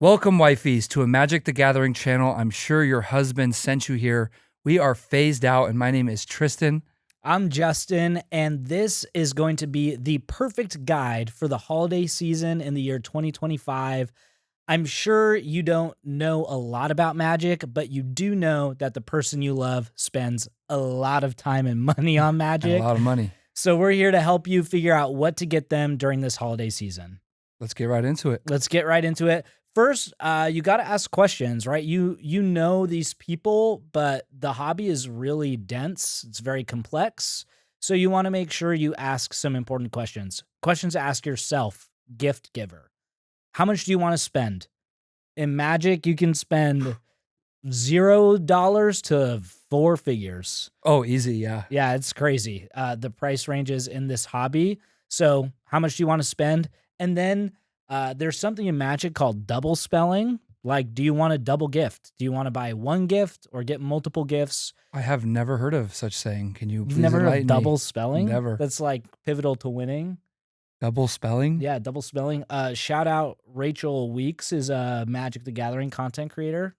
Welcome, wifeys, to a Magic the Gathering channel. I'm sure your husband sent you here. We are phased out, and my name is Tristen. I'm Justin, and this is going to be the perfect guide for the holiday season in the year 2025. I'm sure you don't know a lot about Magic, but you do know that the person you love spends a lot of time and money on And Magic. a lot of money. So we're here to help you figure out what to get them during this holiday season. Let's get right into it. Let's get right into it. First, you got to ask questions, right? You know these people, but the hobby is really dense. It's very complex. So you want to make sure you ask some important questions. Questions to ask yourself, gift giver. How much do you want to spend? In Magic, you can spend $0 to 4 figures. Oh, easy, yeah. Yeah, it's crazy. The price ranges in this hobby. So how much do you want to spend? And then there's something in Magic called double spelling. Like, do you want a double gift? Do you want to buy one gift or get multiple gifts? I have never heard of such saying. Can you please You've never heard of enlighten double me? spelling? Never. That's like pivotal to winning. Double spelling? Yeah, double spelling. Shout out Rachel Weeks is a Magic the Gathering content creator.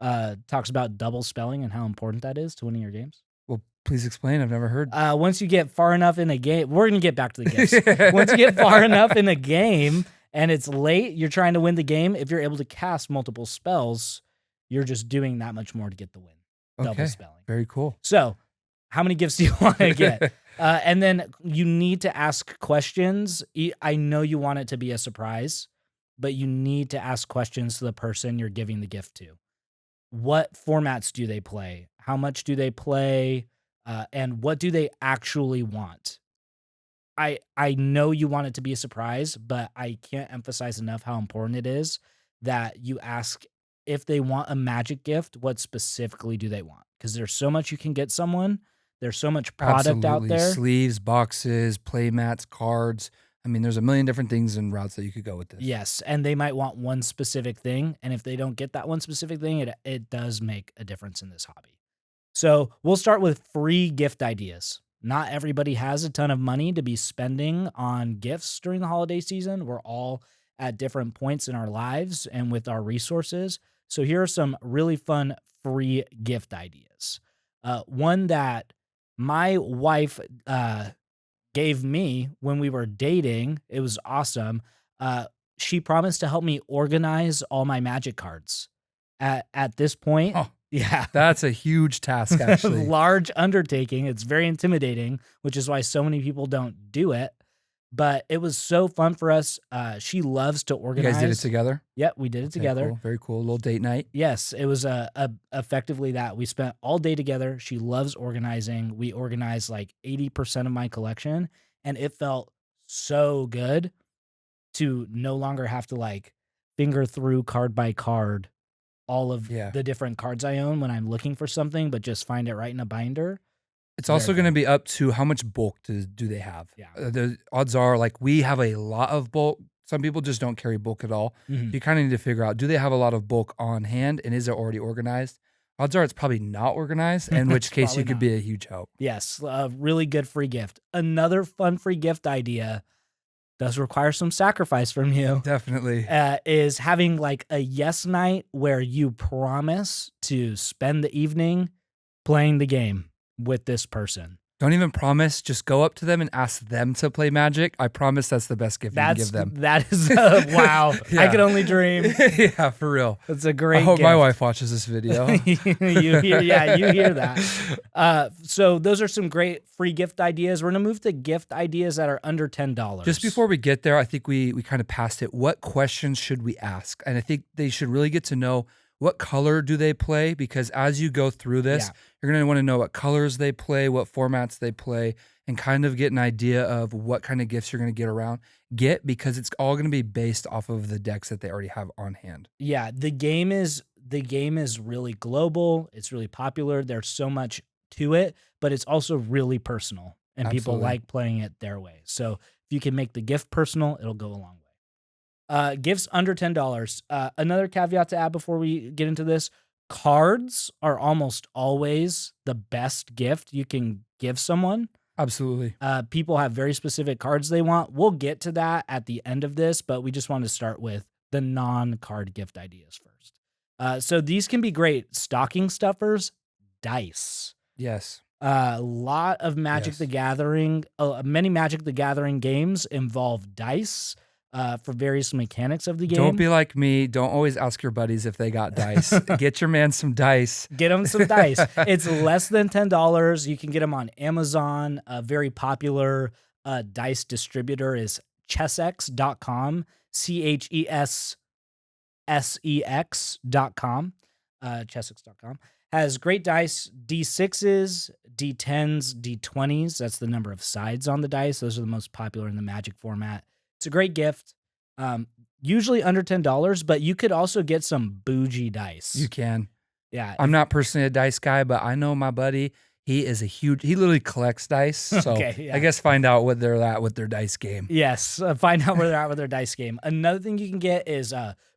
Talks about double spelling and how important that is to winning your games. Well, please explain. I've never heard. Once you get far enough in a game, we're going to get back to the gifts. Once you get far enough in a game and it's late, you're trying to win the game, if you're able to cast multiple spells, you're just doing that much more to get the win. Double spelling. Very cool. So how many gifts do you want to get? And then you need to ask questions. I know you want it to be a surprise, but you need to ask questions to the person you're giving the gift to. What formats do they play? How much do they play? And what do they actually want? I know you want it to be a surprise, but I can't emphasize enough how important it is that you ask if they want a Magic gift, what specifically do they want? Because there's so much you can get someone. There's so much product out there. Sleeves, boxes, playmats, cards. I mean, there's a million different things and routes that you could go with this. Yes, and they might want one specific thing, and if they don't get that one specific thing, it does make a difference in this hobby. So we'll start with free gift ideas. Not everybody has a ton of money to be spending on gifts during the holiday season. We're all at different points in our lives and with our resources. So here are some really fun free gift ideas. One that my wife gave me when we were dating, it was awesome. She promised to help me organize all my Magic cards. At this point, yeah, That's a huge task, actually. large undertaking. It's very intimidating, which is why so many people don't do it. But it was so fun for us. She loves to You organize. guys did it together? Yep, we did it together. Cool. Very cool. A little date night. Yes, it was effectively that. We spent all day together. She loves organizing. We organized like 80% of my collection, and it felt so good to no longer have to like finger through card by card all of the different cards I own when I'm looking for something, but just find it right in a binder. It's also going to be up to how much bulk do they have. Yeah. The odds are, like, we have a lot of bulk. Some people just don't carry bulk at all. Mhm. You kind of need to figure out, do they have a lot of bulk on hand, and is it already organized? Odds are it's probably not organized, in which case you Probably could not. be a huge help. Yes, a really good free gift. Another fun free gift idea does require some sacrifice from you. Definitely. Is having like a yes night where you promise to spend the evening playing the game with this person. Don't even promise. Just go up to them and ask them to play Magic. I promise that's the best gift you can give them. That is wow. Yeah. I can only dream. Yeah, for real. That's a great I hope my gift. wife watches this video. you hear that. So those are some great free gift ideas. We're gonna move to gift ideas that are under $10. Just before we get there, I think we kind of passed it. What questions should we ask? And I think they should really get to know, what color do they play? Because as you go through this, you're going to want to know what colors they play, what formats they play, and kind of get an idea of what kind of gifts you're going to because it's all going to be based off of the decks that they already have on hand. Yeah, the game is really global. It's really popular. There's so much to it, but it's also really personal, and people like playing it their way. So if you can make the gift personal, it'll go a long way. Gifts under $10. Another caveat to add before we get into this: cards are almost always the best gift you can give someone. Absolutely. People have very specific cards they want. We'll get to that at the end of this, but we just want to start with the non-card gift ideas first. So these can be great stocking stuffers, dice. Yes. A lot of Magic the Yes. Gathering, many Magic the Gathering games involve dice for various mechanics of the Don't game. be like me. Don't always ask your buddies if they got dice. Get your man some dice. Get them some dice. It's less than $10. You can get them on Amazon. A very popular dice distributor is chessex.com, CHESSEX.com, chessex.com. Has great dice, D6s, D10s, D20s. That's the number of sides on the dice. Those are the most popular in the Magic format. It's a great gift. Usually under $10, but you could also get some bougie dice. You can. Yeah. I'm not personally a dice guy, but I know my buddy. He literally collects dice. So Okay, yeah. I guess find out what they're at with their dice game. Yes, find out where they're at with their dice game. Another thing you can get is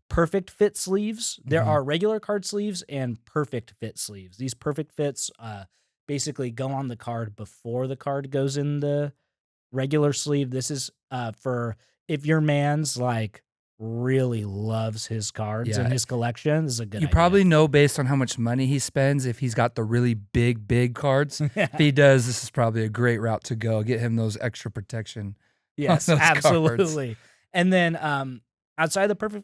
perfect fit sleeves. There are regular card sleeves and perfect fit sleeves. These perfect fits basically go on the card before the card goes in the regular sleeve. This is for if your man's like really loves his cards and his collection. This is a good You idea. probably know based on how much money he spends if he's got the really big cards. If he does, this is probably a great route to go. Get him those extra protection. Yes, those absolutely. cards. And then outside the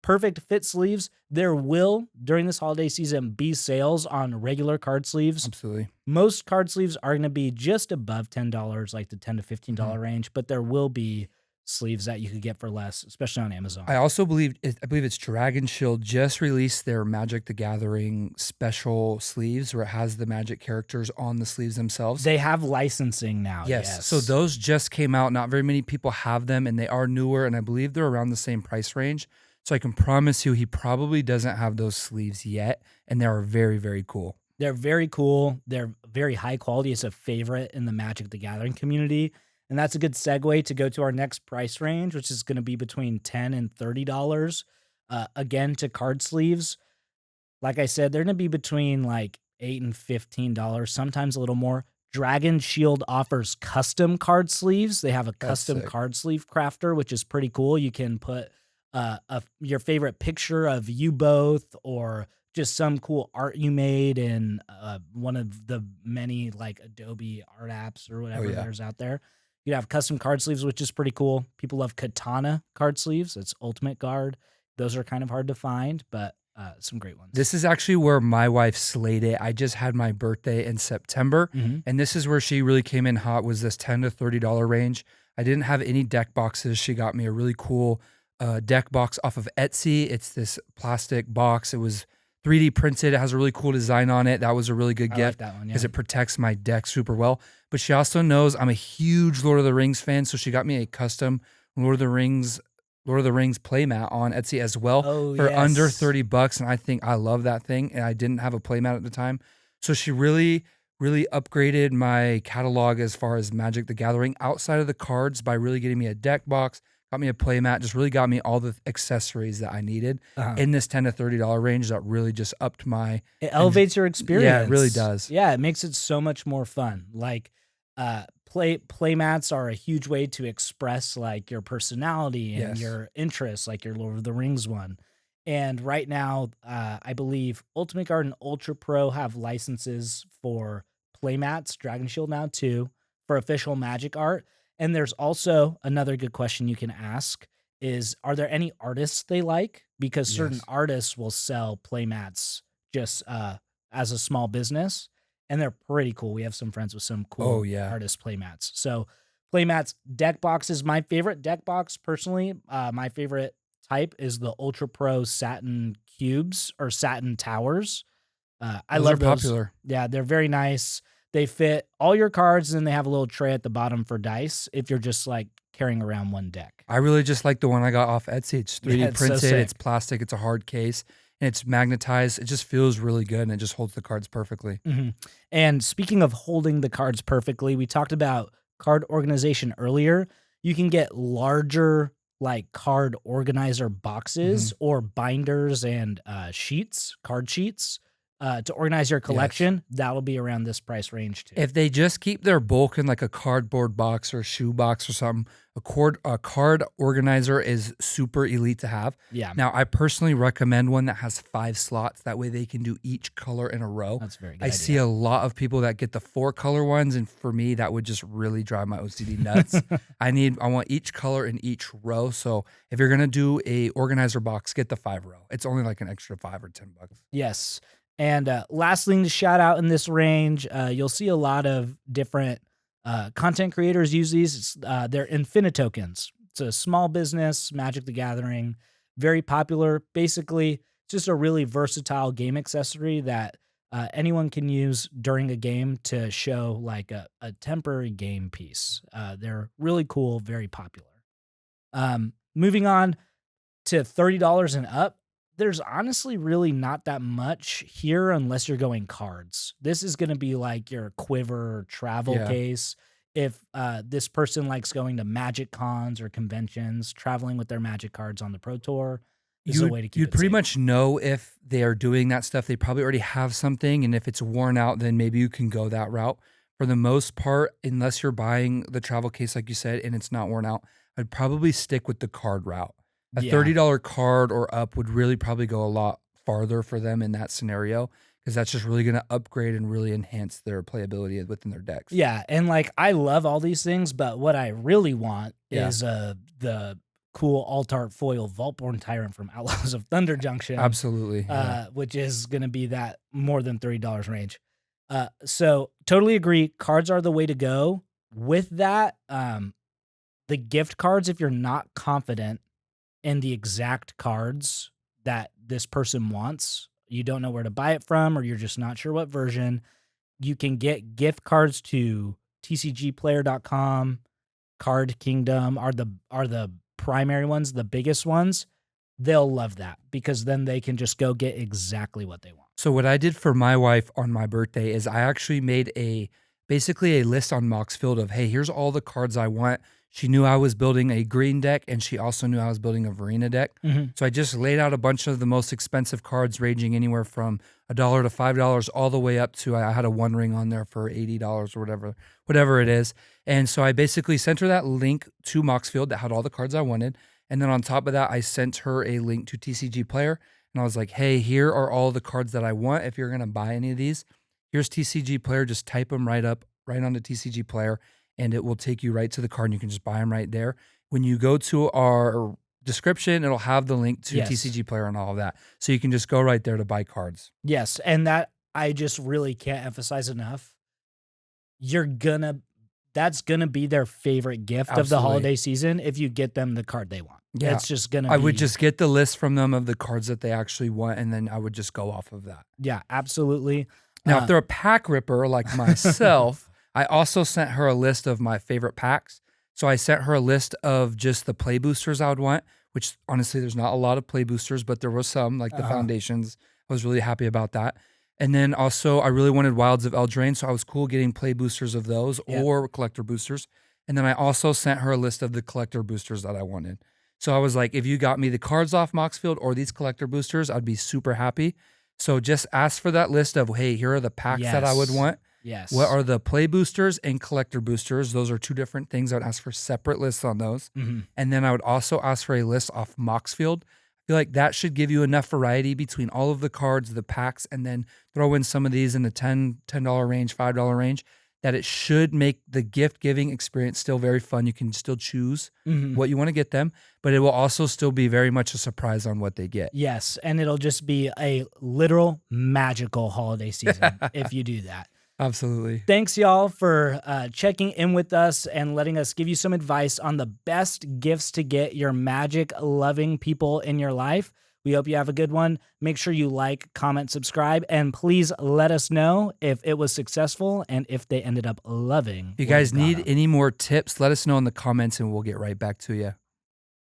perfect fit sleeves, there will during this holiday season be sales on regular card sleeves. Absolutely. Most card sleeves are going to be just above $10, like the $10 to $15 range, but there will be sleeves that you could get for less, especially on Amazon. I also believe it's Dragon Shield just released their Magic the Gathering special sleeves where it has the Magic characters on the sleeves themselves. They have licensing now. Yes. So those just came out. Not very many people have them, and they are newer, and I believe they're around the same price range. So I can promise you he probably doesn't have those sleeves yet, and they are very, very cool. They're very cool. They're very high quality. It's a favorite in the Magic the Gathering community. And that's a good segue to go to our next price range, which is going to be between $10 and $30. Again, to card sleeves. Like I said, they're going to be between like $8 and $15, sometimes a little more. Dragon Shield offers custom card sleeves. They have a custom card sleeve crafter, which is pretty cool. You can put your favorite picture of you both or just some cool art you made in one of the many like Adobe art apps or whatever there's out there. You have custom card sleeves, which is pretty cool. People love Katana card sleeves. It's Ultimate Guard. Those are kind of hard to find, but some great ones. This is actually where my wife slayed it. I just had my birthday in September, and this is where she really came in hot, was this $10 to $30 range. I didn't have any deck boxes. She got me a really cool deck box off of Etsy. It's this plastic box. It was 3D printed. It has a really cool design on it. That was a really good gift because it protects my deck super well. But she also knows I'm a huge Lord of the Rings fan, so she got me a custom Lord of the Rings playmat on Etsy as well for under $30, and I think I love that thing. And I didn't have a playmat at the time, so she really upgraded my catalog as far as Magic the Gathering outside of the cards by really getting me a deck box. Got me a playmat, just really got me all the accessories that I needed in this $10 to $30 range that really just upped my... It elevates your experience. Yeah, it really does. Yeah, it makes it so much more fun. Like, playmats are a huge way to express like your personality and your interests, like your Lord of the Rings one. And right now, I believe Ultimate Guard and Ultra Pro have licenses for playmats, Dragon Shield now too, for official Magic art. And there's also another good question you can ask is, are there any artists they like? Because certain artists will sell playmats just as a small business, and they're pretty cool. We have some friends with some cool artist playmats. So playmats, deck boxes. My favorite deck box, personally, my favorite type is the Ultra Pro Satin Cubes or Satin Towers. I love those. Popular. Yeah, they're very nice. They fit all your cards, and then they have a little tray at the bottom for dice if you're just like carrying around one deck. I really just like the one I got off Etsy. It's 3D printed, it's plastic, it's a hard case, and it's magnetized. It just feels really good, and it just holds the cards perfectly. And speaking of holding the cards perfectly, we talked about card organization earlier. You can get larger like card organizer boxes or binders and sheets, card sheets. to organize your collection, that'll be around this price range too. If they just keep their bulk in like a cardboard box or a shoe box or something, a card organizer is super elite to have. Yeah. Now, I personally recommend one that has 5 slots. That way they can do each color in a row. That's very good. I see a lot of people that get the 4 color ones, and for me, that would just really drive my OCD nuts. I want each color in each row. So if you're gonna do a organizer box, get the 5 row. It's only like an extra $5 or $10. Yes. And last thing to shout out in this range, you'll see a lot of different content creators use these. They're Infinite tokens. It's a small business, Magic the Gathering, very popular. Basically, it's just a really versatile game accessory that anyone can use during a game to show like a temporary game piece. They're really cool, very popular. Moving on to $30 and up. There's honestly really not that much here unless you're going cards. This is going to be like your quiver or travel case. If this person likes going to Magic cons or conventions, traveling with their Magic cards on the Pro Tour, this is a way to keep You'd it pretty safe. much know if they are doing that stuff. They probably already have something, and if it's worn out, then maybe you can go that route. For the most part, unless you're buying the travel case, like you said, and it's not worn out, I'd probably stick with the card route. A $30 card or up would really probably go a lot farther for them in that scenario, because that's just really going to upgrade and really enhance their playability within their decks. Yeah, and like I love all these things, but what I really want is the cool alt art foil Vaultborn Tyrant from Outlaws of Thunder Junction. Absolutely. Which is going to be that more than $30 range. So totally agree. Cards are the way to go. With that, the gift cards, if you're not confident in the exact cards that this person wants, you don't know where to buy it from, or you're just not sure what version, you can get gift cards to tcgplayer.com. Card Kingdom are the primary ones, the biggest ones. They'll love that because then they can just go get exactly what they want. So what I did for my wife on my birthday is I actually made basically a list on Moxfield of, hey, here's all the cards I want. She knew I was building a green deck, and she also knew I was building a Verena deck. So I just laid out a bunch of the most expensive cards ranging anywhere from $1 to $5 all the way up to, I had a One Ring on there for $80 or whatever it is. And so I basically sent her that link to Moxfield that had all the cards I wanted. And then on top of that, I sent her a link to TCG Player. And I was like, hey, here are all the cards that I want. If you're going to buy any of these, here's TCG Player. Just type them right onto TCG Player, and it will take you right to the card, and you can just buy them right there. When you go to our description, it'll have the link to TCG Player and all of that. So you can just go right there to buy cards. Yes, and that I just really can't emphasize enough. That's gonna be their favorite gift of the holiday season if you get them the card they want. Yeah. It's just gonna be... I would just get the list from them of the cards that they actually want, and then I would just go off of that. Yeah, absolutely. Now, if they're a pack ripper like myself, I also sent her a list of my favorite packs. So I sent her a list of just the play boosters I would want, which honestly, there's not a lot of play boosters, but there was some, like the foundations. I was really happy about that. And then also, I really wanted Wilds of Eldraine, so I was cool getting play boosters of those or collector boosters. And then I also sent her a list of the collector boosters that I wanted. So I was like, if you got me the cards off Moxfield or these collector boosters, I'd be super happy. So just ask for that list of, hey, here are the packs that I would want. Yes. What are the play boosters and collector boosters? Those are two different things. I would ask for separate lists on those. And then I would also ask for a list off Moxfield. I feel like that should give you enough variety between all of the cards, the packs, and then throw in some of these in the $10 range, $5 range, that it should make the gift giving experience still very fun. You can still choose what you want to get them, but it will also still be very much a surprise on what they get. Yes, and it'll just be a literal magical holiday season if you do that. Absolutely. Thanks, y'all, for checking in with us and letting us give you some advice on the best gifts to get your magic-loving people in your life. We hope you have a good one. Make sure you like, comment, subscribe, and please let us know if it was successful and if they ended up loving. If you guys need any more tips, let us know in the comments, and we'll get right back to you.